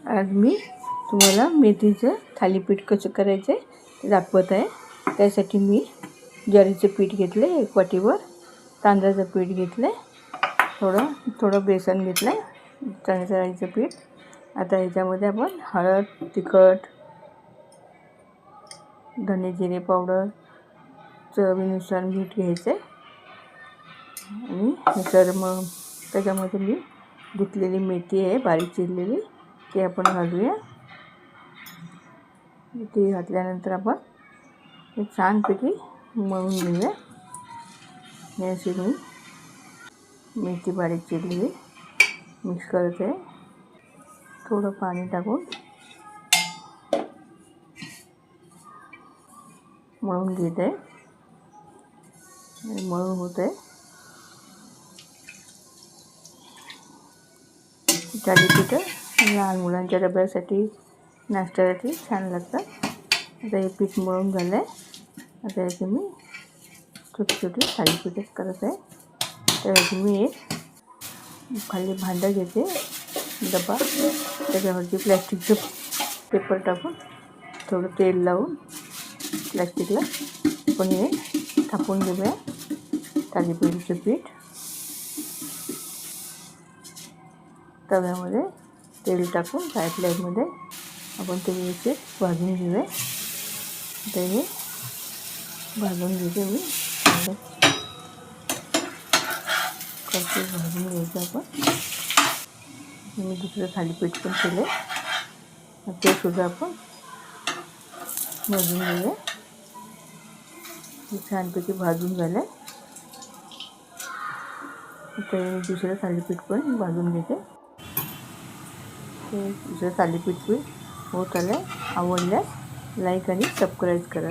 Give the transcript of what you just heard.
आज मी तुम्हाला मेथीचं थालीपीठ कसं करायचं ते दाखवत आहे। त्यासाठी मी ज्वारीचं पीठ घेतलं, 1 वाटीवर तांदळाचं पीठ घेतलं, थोडं बेसन घेतलं, तांदळाचं पीठ। आता ह्याच्यामध्ये आपण हळद, तिखट, धने जिरे पावडर, चवीनुसार मीठ घ्यायचं आणि नंतर मग त्याच्यामध्ये मी धुतलेली मेथी आहे बारीक चिरलेली, ते आपण घालूया। ते घातल्यानंतर आपण हे छानपैकी मळून घेऊया। हे अशी मी मेथी बारीक चिरलेली मिक्स करते, थोडं पाणी टाकून मळून घेते। मळून होते थालीपीठ लहान मुलांच्या डब्यासाठी, नाश्त्यासाठी छान लागतात। आता हे पीठ मळून झालं आहे। आता याची मी छोटी छोटी थालीपीठ करत आहे। त्यासाठी मी एक खाली भांडं घेते, डबा, त्याच्यावरती प्लॅस्टिकचं पेपर टाकून थोडं तेल लावून प्लॅस्टिकला आपण हे थापून घेऊया थालीपीठचं पीठ। तव्यामध्ये तेल टाकून फ्राय प्लेटमध्ये आपण ते व्यवस्थित भाजून घेऊया। तर हे भाजून घेते मी, करते भाजून घ्यायचं आपण। मी दुसरं थालीपीठ पण केलं, ते सुद्धा आपण भाजून घेऊया। छानपैकी भाजून झालं आहे। तर मी दुसरं थालीपीठ पण भाजून घेते। ते दुसरं थालीपीठ होत आलं। आवडल्यास लाईक आणि सबस्क्राईब करा।